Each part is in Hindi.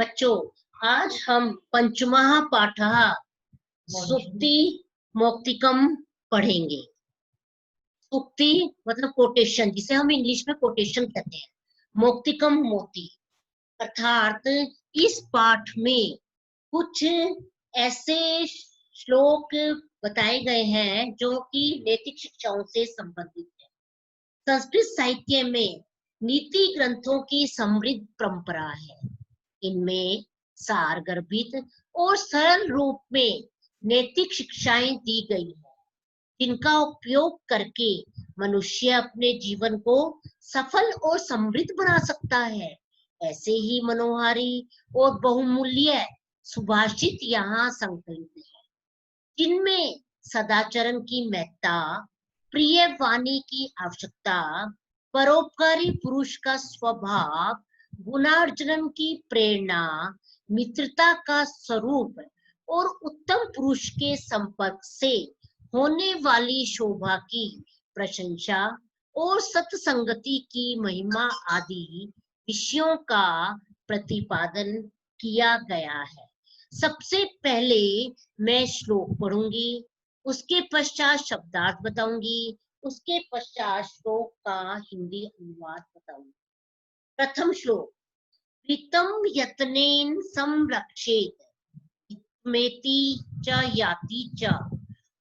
बच्चों, आज हम पंचमः पाठः सूक्ति मौक्तिकम पढ़ेंगे। सूक्ति मतलब कोटेशन, जिसे हम इंग्लिश में कोटेशन कहते हैं। मौक्तिकम मोती अर्थात इस पाठ में कुछ ऐसे श्लोक बताए गए हैं जो कि नैतिक शिक्षाओं से संबंधित है। संस्कृत साहित्य में नीति ग्रंथों की समृद्ध परंपरा है। इनमें सारगर्भित और सरल रूप में नैतिक शिक्षाएं दी गई हैं, जिनका उपयोग करके मनुष्य अपने जीवन को सफल और समृद्ध बना सकता है। ऐसे ही मनोहारी और बहुमूल्य सुभाषित यहाँ संकलित है, जिनमें सदाचरण की महत्ता, प्रिय वाणी की आवश्यकता, परोपकारी पुरुष का स्वभाव, गुणार्जन की प्रेरणा, मित्रता का स्वरूप और उत्तम पुरुष के संपर्क से होने वाली शोभा की प्रशंसा और सत्संगति की महिमा आदि विषयों का प्रतिपादन किया गया है। सबसे पहले मैं श्लोक पढ़ूंगी, उसके पश्चात शब्दार्थ बताऊंगी, उसके पश्चात श्लोक का हिंदी अनुवाद बताऊंगी। प्रथम श्लोक। प्रीतम यत्नेन संरक्षेत मेति च याति च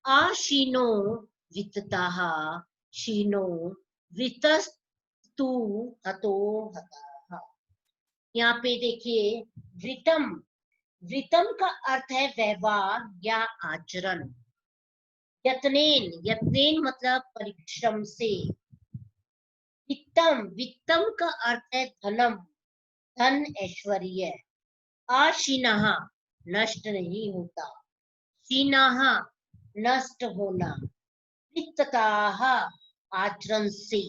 आशीनो वित्ततः शीनो वितस्तु हतो हतः। यहाँ पे देखिए, वृतम, वृतम का अर्थ है व्यवहार या आचरण। यत्नेन, यत्नेन मतलब परिश्रम से। वित्तम, वित्तम का अर्थ है धनम, धन ऐश्वर्य। आशीनः नष्ट नहीं होता, शीनः नष्ट होना, वित्ततः आचरण से,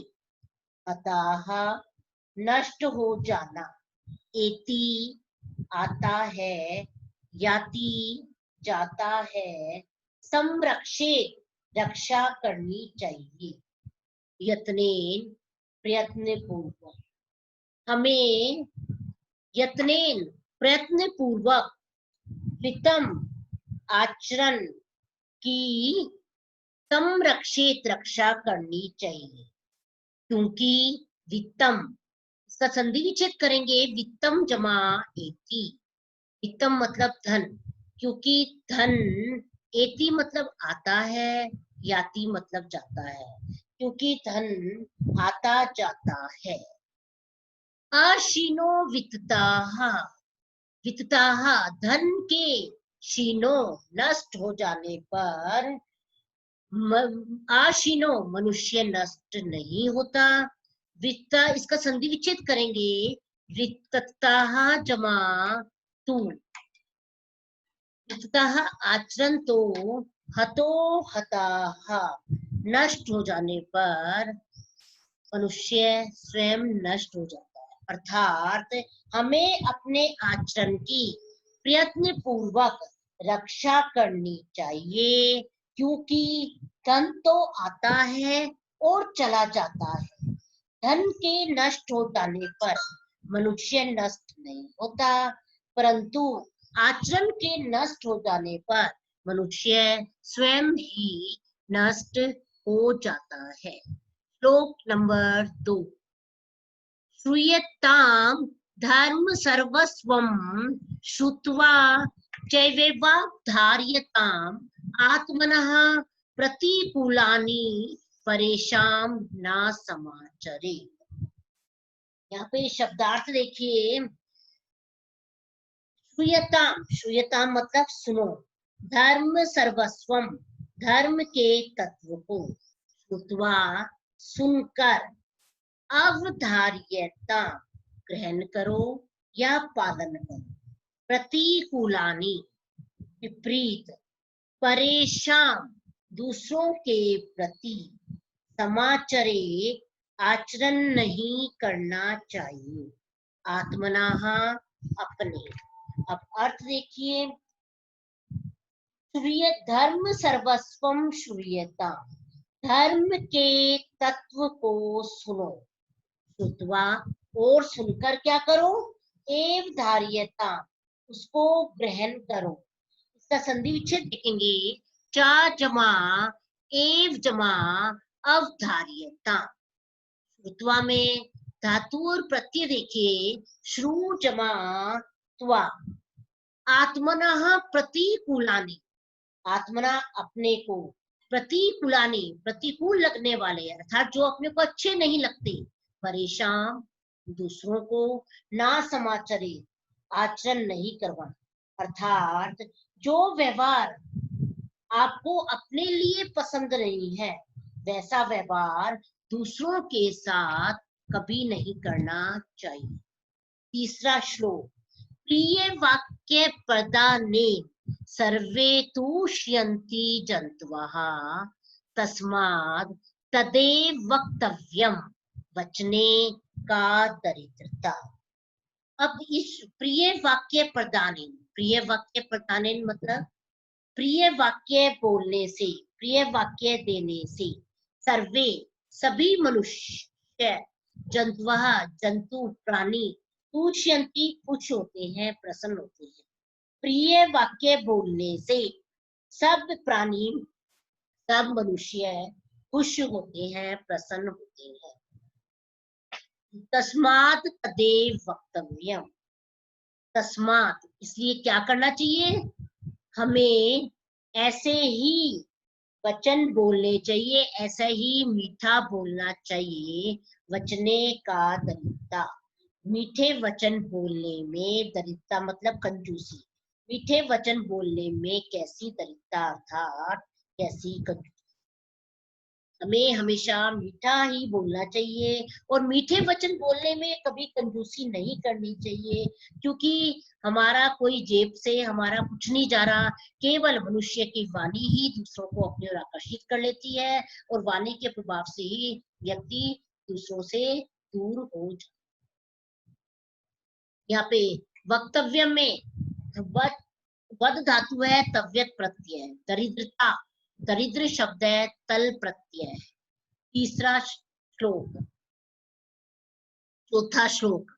अतः नष्ट हो जाना, एति आता है, याति जाता है, संरक्षित रक्षा करनी चाहिए। यत्नेन प्रयत्न पूर्वक, हमें यत्नेन प्रयत्न पूर्वक वित्तम आचरण की संरक्षित रक्षा करनी चाहिए। क्योंकि वित्तम, इसका संधि विच्छेद करेंगे, वित्तम जमा एति। वित्तम मतलब धन, क्योंकि धन, एति मतलब आता है, याति मतलब जाता है, क्योंकि धन आता जाता है। आशीनो वित्तताः, वित्तताः धन के, शीनो नष्ट हो जाने पर, आशीनो मनुष्य नष्ट नहीं होता। वित्त, इसका संधि विच्छेद करेंगे, वित्तताः जमा तु, वित्तताः आचरण तो, हतो हताः नष्ट हो जाने पर मनुष्य स्वयं नष्ट हो जाता है। अर्थात हमें अपने आचरण की प्रयत्न पूर्वक रक्षा करनी चाहिए, क्योंकि धन तो आता है और चला जाता है। धन के नष्ट हो जाने पर मनुष्य नष्ट नहीं होता, परंतु आचरण के नष्ट हो जाने पर मनुष्य स्वयं ही नष्ट हो जाता है। श्लोक नंबर 2। श्रूयताम धर्म सर्वस्वम श्रुत्वा चैवेवावधार्यताम आत्मनः प्रतिकूलानि परेशान न समाचरे। यहाँ पे शब्दार्थ देखिए। श्रूयताम, श्रूयताम मतलब सुनो, धर्म सर्वस्वम धर्म के तत्व को, श्रुत्वा सुनकर, अवधार्यता ग्रहण करो या पालन करो, प्रतिकूलानि विपरीत, परेशान दूसरों के प्रति, समाचरे आचरण नहीं करना चाहिए, आत्मनः अपने। अब अर्थ देखिए, श्रूय धर्म सर्वस्वम श्रूयता, धर्म के तत्व को सुनो, श्रुत्वा और सुनकर क्या करो, एव धार्यता, उसको ग्रहण करो। इसका संधि विच्छेद देखेंगे, चा जमा एव जमा अवधार्यता। श्रुत्वा में धातु और प्रत्यय देखिए, श्रु जमा त्वा, आत्मनः प्रतिकूलानि, आत्मना अपने को, प्रतिकूलानि प्रतिकूल लगने वाले, अर्थात जो अपने को अच्छे नहीं लगते, परेशान दूसरों को, ना समाचरे आचरण नहीं करवाना, अर्थात जो व्यवहार आपको अपने लिए पसंद नहीं है वैसा व्यवहार दूसरों के साथ कभी नहीं करना चाहिए। तीसरा श्लोक, प्रिय वाक्य प्रदाने सर्वे तुष्यन्ति जन्तवः तस्मात् तदेव वक्तव्यम वचने का दरिद्रता। अब इस प्रिय वाक्य प्रदाने, प्रिय वाक्य प्रदाने मतलब प्रिय वाक्य बोलने से, प्रिय वाक्य देने से, सर्वे सभी मनुष्य, जंतुः जंतु प्राणी, तुष्यन्ति खुश होते हैं, प्रसन्न होते हैं। प्रिय वाक्य बोलने से सब प्राणी, सब मनुष्य खुश होते हैं, प्रसन्न होते हैं। तस्मात् तदेव वक्तव्यम, तस्मात् इसलिए क्या करना चाहिए, हमें ऐसे ही वचन बोलने चाहिए, ऐसा ही मीठा बोलना चाहिए। वचने का दरिद्रता, मीठे वचन बोलने में दरिद्रता मतलब कंजूसी, मीठे वचन बोलने में कैसी दरिद्रता, अर्थात कैसी कंजूसी। हमें हमेशा मीठा ही बोलना चाहिए और मीठे वचन बोलने में कभी कंजूसी नहीं करनी चाहिए, क्योंकि हमारा कोई जेब से हमारा कुछ नहीं जा रहा, केवल मनुष्य की वाणी ही दूसरों को अपनी ओर आकर्षित कर लेती है और वाणी के प्रभाव से ही व्यक्ति दूसरों से दूर हो जाता। यहाँ पे वक्तव्य में वद धातु है, तव्यत प्रत्यय है, दरिद्रता, दरिद्र शब्द है, तल प्रत्यय है। तीसरा श्लोक, चौथा श्लोक,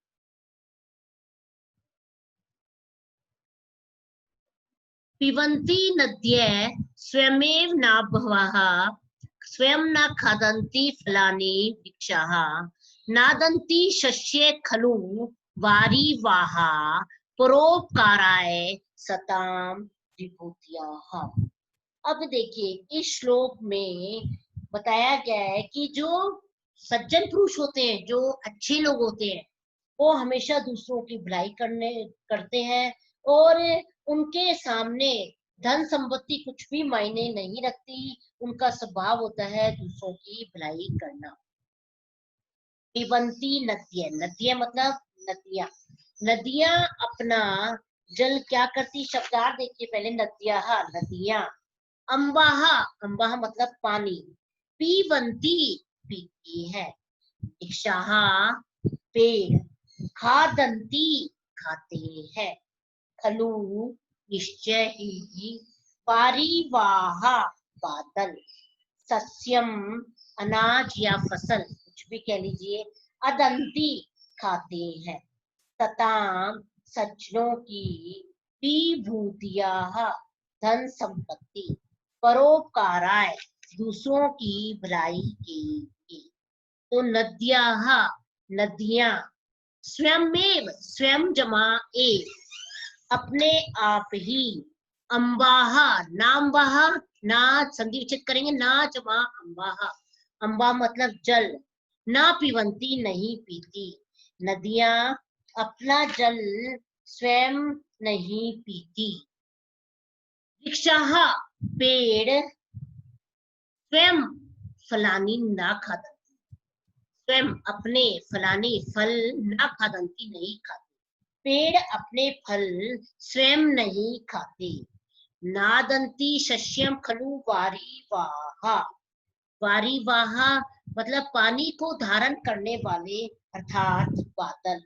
पिबन्ति नद्यः स्वयमेव नाभवः स्वयं न खादन्ति फलानि वृक्षाः नादन्ति शस्ये खलु वारिवाः परोपकाराय सतां विभूतयः। अब देखिए इस श्लोक में बताया गया है कि जो सज्जन पुरुष होते हैं, जो अच्छे लोग होते हैं, वो हमेशा दूसरों की भलाई करते हैं और उनके सामने धन संपत्ति कुछ भी मायने नहीं रखती, उनका स्वभाव होता है दूसरों की भलाई करना। पिबन्ति नद्य, नद्य मतलब नदियां, नदियां अपना जल क्या करती, शब्दार्थ देखिए पहले, नद्याः नदियां, अंबाह, अंबाह मतलब पानी, पीबन्ति पीती है, वृक्षाः पेड़, खादन्ति खाते हैं, खलु निश्चय ही, पारिवाह बादल, सस्यम अनाज या फसल कुछ भी कह लीजिए, अदंती खाते हैं, तताम सज्जनों की, विभूतियाः धन संपत्ति, परोपकाराय दूसरों की भलाई के लिए। तो नद्याः नदियां, स्वयमेव स्वयं जमा एक अपने आप ही, अंबाह नाम्बाह, ना संधि विच्छेद करेंगे, ना जमा अंबाह, अंबा मतलब जल, ना पीवंती नहीं पीती, नदियां अपना जल स्वयं नहीं पीती, वृक्षाः पेड़ स्वयं फलानी ना खादंती, स्वयं अपने फलानी फल ना खादंती नहीं खाते, पेड़ अपने फल स्वयं नहीं खाते, नादंती शस्यम खलु वारिवाहा, वारिवाहा मतलब पानी को धारण करने वाले अर्थात बादल,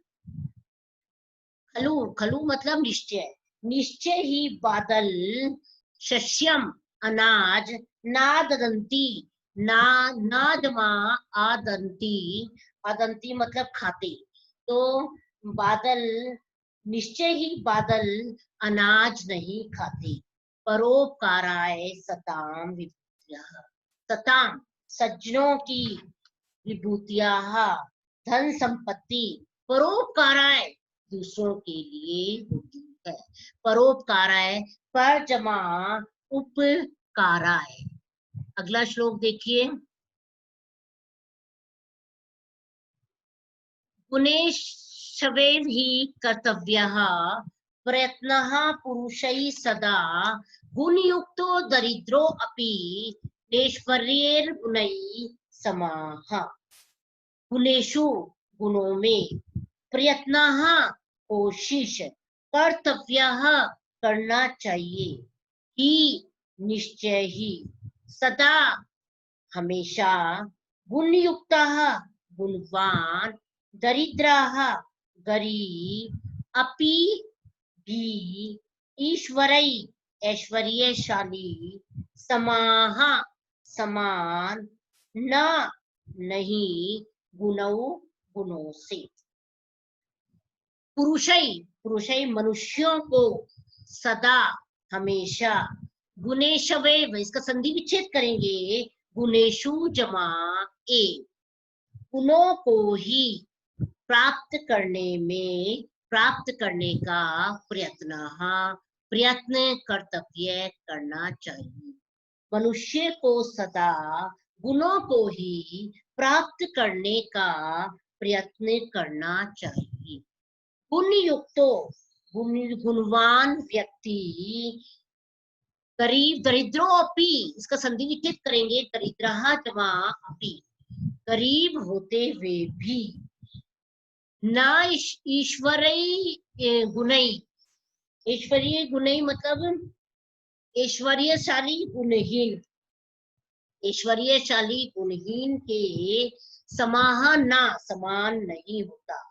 खलु, खलु मतलब निश्चय, निश्चय ही बादल, शस्यम अनाज, नादंती ना, नादमा आदंती, आदंती मतलब खाते, तो बादल निश्चय ही बादल अनाज नहीं खाते, परोपकाराय सताम विभूतियाः। सताम सज्जनों की विभूतियाः, धन संपत्ति परोपकाराय दूसरों के लिए होती है। परोपकाराय पर जमा उपकाराय। अगला श्लोक देखिए। गुणेशवे हि कर्तव्यः प्रयत्नः पुरुषैः सदा, गुणयुक्तो दरिद्रो अपि ऐश्वर्यैर्गुणैः समाः। गुणेषु गुणों में, प्रयत्नः कोशिश, कर्तव्यः करना चाहिए, ही निश्चय ही, सदा हमेशा, गुणयुक्तः गुणवान, दरिद्रः गरीब, अपि भी, ईश्वरै ऐश्वर्यशाली, समाः समान, न नहीं, गुणों गुणों से। पुरुषै मनुष्यों को, सदा हमेशा, गुणेशवेव इसका संधि विच्छेद करेंगे, गुणेशु जमा ए, गुणों को ही प्राप्त करने में, प्राप्त करने का प्रयत्न कर्तव्य करना चाहिए। मनुष्य को सदा गुणों को ही प्राप्त करने का प्रयत्न करना चाहिए। गुणयुक्तो गुणवान व्यक्ति, गरीब दरिद्रों अपि इसका संधि विच्छेद करेंगे, दरिद्रः जमा अपि, गरीब होते हुए भी, न ईश्वरीय गुणई, ऐश्वर्य गुणई मतलब ऐश्वर्यशाली गुणहीन, ऐश्वर्यशाली गुणहीन के समाह ना समान नहीं होता।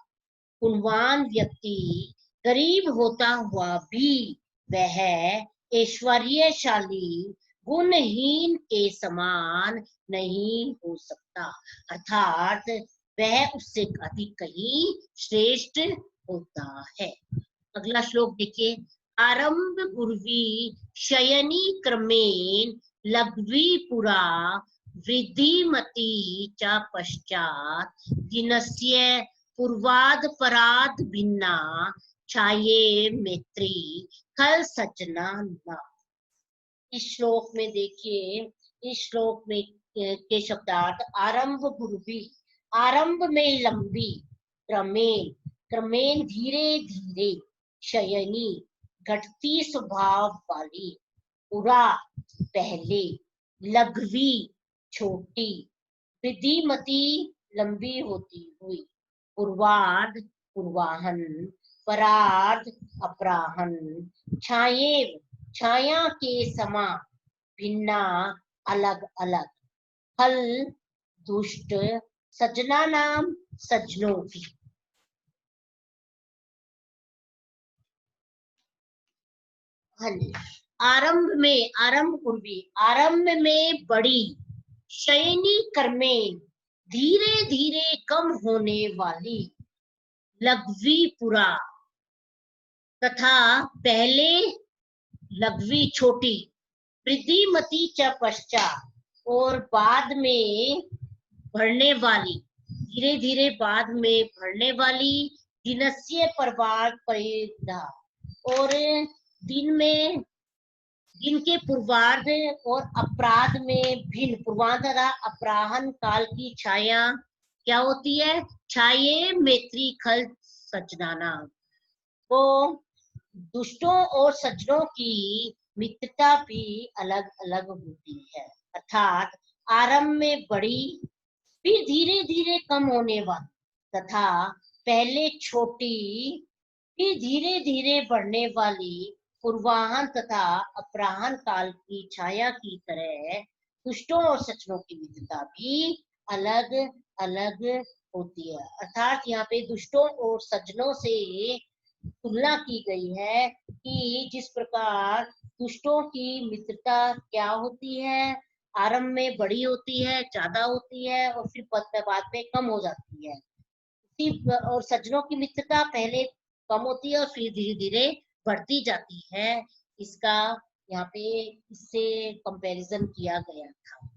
गुणवान व्यक्ति गरीब होता हुआ भी वह ऐश्वर्यशाली गुणहीन के समान नहीं हो सकता, अर्थात वह उससे अधिक कहीं श्रेष्ठ होता है। अगला श्लोक देखिए। आरंभ पूर्वी शयनी क्रमेण, लघ्वी पुरा वृद्धिमती च पश्चात, दिनस्य पूर्वाद पराद भिन्ना, छाये मैत्री खल सजना ना। इस श्लोक में देखिए, इस श्लोक में के शब्दार्थ आरंभ पूर्वी, आरंभ में लंबी, क्रमेण क्रमेण धीरे धीरे, शयनी घटती स्वभाव वाली, पुरा पहले, लघ्वी छोटी, विधिमती लंबी होती हुई, पूर्वार्ध पूर्वाहन, परार्ध अपराहन, छाये छाया के समा, भिन्ना अलग अलग, फल दुष्ट, सजना नाम सज्जनों की। आरंभ में, आरंभ पूर्वी, आरंभ में बड़ी, शयनी कर्मेण धीरे धीरे कम होने वाली, लघ्वी पुरा तथा पहले लघ्वी छोटी, वृद्धिमती च पश्चात और बाद में बढ़ने वाली, धीरे धीरे बाद में बढ़ने वाली, दिनस्य प्रवाद परिधा और दिन में, दिन के पूर्वार्ध और अपराध में भिन्न, पूर्वार्ध तथा अपराहन काल की छाया क्या होती है, छाये मैत्री खल सचनाना। तो दुष्टों और सज्जनों की मित्रता भी अलग अलग होती है, अर्थात आरंभ में बड़ी, फिर धीरे धीरे कम होने वाली तथा पहले छोटी, फिर धीरे धीरे बढ़ने वाली, पूर्वाहन तथा अपराहन काल की छाया की तरह दुष्टों और सज्जनों की मित्रता भी अलग अलग होती है। अर्थात यहाँ पे दुष्टों और सज्जनों से तुलना की गई है कि जिस प्रकार दुष्टों की मित्रता क्या होती है, आरंभ में बड़ी होती है, ज्यादा होती है और फिर बाद में कम हो जाती है। और सज्जनों की मित्रता पहले कम होती है और फिर धीरे धीरे बढ़ती जाती है। इसका यहाँ पे इससे कंपैरिजन किया गया था।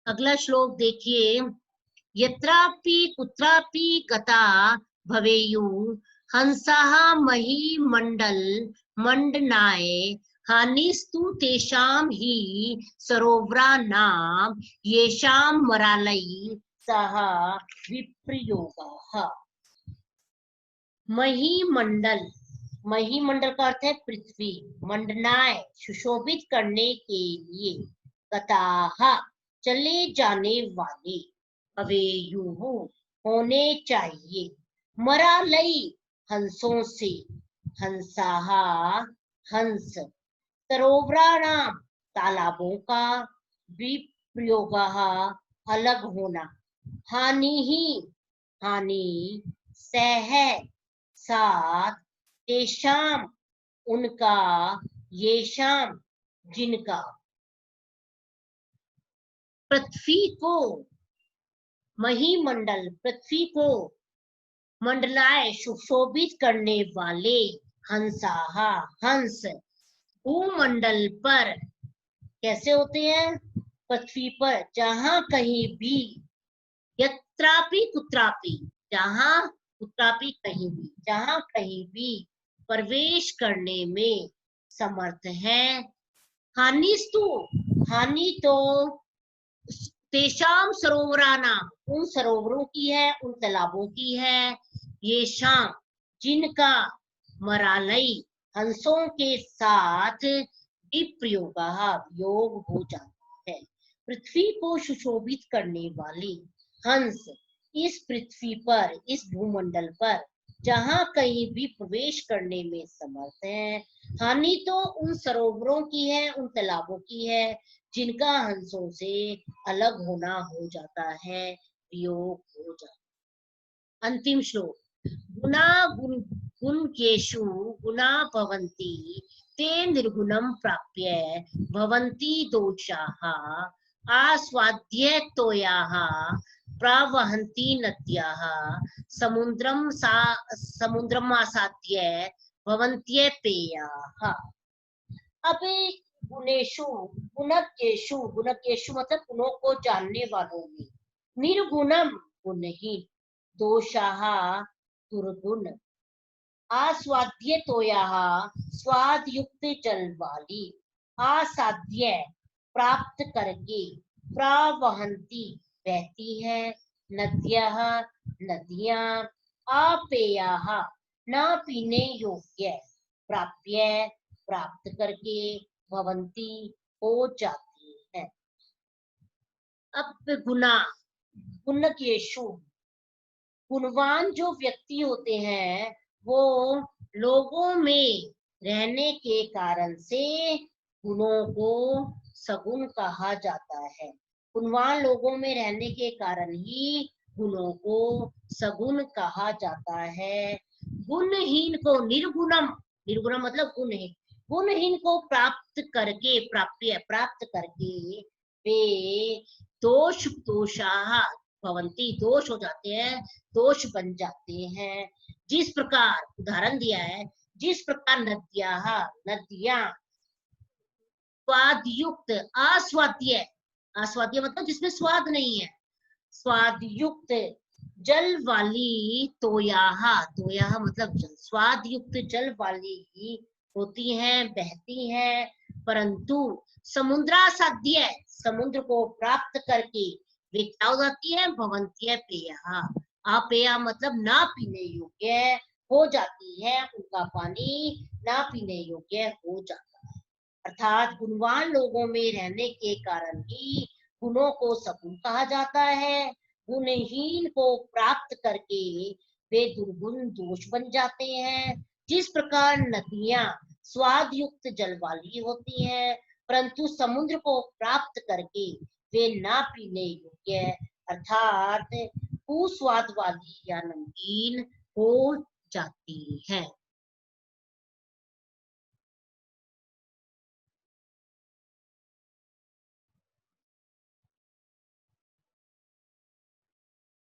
अगला श्लोक देखिए, यत्रापि कुत्रापि गता भवेयुः हंसाः महीमण्डल मंडनाय हानिस्तु तेषां हि सरोवराणां येषां मरालैः सह विप्रयोगः। महीमंडल, महीमंडल का अर्थ है पृथ्वी, मंडनाय सुशोभित करने के लिए, गताः चले जाने वाले, अवेयुः होने चाहिए, मरालई हंसों से, हंसाः हंस, सरोवराणाम तालाबों का, विप्रयोगः अलग होना, हानि ही हानि, सह साथ, तेषाम उनका, येषाम जिनका। पृथ्वी को, महीमंडल पृथ्वी को, मंडलाय सुशोभित करने वाले, हंसाहा हंस, भूमंडल पर कैसे होते हैं, पृथ्वी पर जहां कहीं भी, यत्रापि कुत्रापि, जहां कुत्रापि कहीं भी, जहां कहीं भी प्रवेश करने में समर्थ है, हानिस्तु हानि तो तेषाम सरोवरानाम उन सरोवरों की है, उन तालाबों की है, ये शाम जिनका, मरालई हंसों के साथ, विप्रयोग योग हो जाता है। पृथ्वी को सुशोभित करने वाले हंस इस पृथ्वी पर, इस भूमंडल पर जहां कहीं भी प्रवेश करने में समर्थ है, हानि तो उन सरोवरों की है, उन तालाबों की है जिनका हंसों से अलग होना हो जाता है, वियोग हो जाता है। अंतिम श्लोक, गुणा गुणकेषु गुणा भवन्ति ते निर्गुणं प्राप्य भवन्ति दोषाः आस्वाद्य तोयाः प्रवहन्ति नद्याः समुद्रमासाद्य भवन्त्यपेयाः। अब गुणेशु गुणकेशु, गुणकेशु मतलब गुणों को जानने वालों में, निर्गुणम गुणहीन, दोषाः दुर्गुण, आस्वाद्य तोयाः स्वाद युक्त जल वाली, आसाध्य प्राप्त करके, प्रवहन्ति बहती है, नद्यः नदियां, अपेयाः न पीने योग्य, प्राप्य प्राप्त करके, भवंती हो जाती है। अब गुना, गुणकेशु, गुणवान जो व्यक्ति होते हैं वो लोगों में रहने के कारण से गुणों को सगुण कहा जाता है। गुणवान लोगों में रहने के कारण ही गुणों को सगुण कहा जाता है। गुणहीन को निर्गुणम, निर्गुणम मतलब गुणहीन, गुणहीन को प्राप्त करके, प्राप्त करके वे दोषाः भवन्ति दोष हो जाते हैं, दोष बन जाते हैं। जिस प्रकार उदाहरण दिया है, जिस प्रकार नदियां स्वादयुक्त, आस्वाद्य, आस्वाद्य मतलब जिसमें स्वाद नहीं है, स्वादयुक्त जल वाली, तोयाः मतलब जल, स्वाद युक्त जल वाली होती हैं, बहती हैं, परंतु समुद्रासाध्य, समुद्र को प्राप्त करके वे क्या हो जाती है, भवन्त्य पेयः, अपेय मतलब ना पीने योग्य हो जाती है, उनका पानी ना पीने योग्य हो जाता है। अर्थात गुणवान लोगों में रहने के कारण ही गुणों को सगुण कहा जाता है, गुणहीन को प्राप्त करके वे दुर्गुण दोष बन जाते हैं। जिस प्रकार नदियां स्वाद युक्त जल वाली होती हैं, परंतु समुद्र को प्राप्त करके वे ना पीने योग्य अर्थात कुस्वाद वाली या नमकीन हो जाती हैं।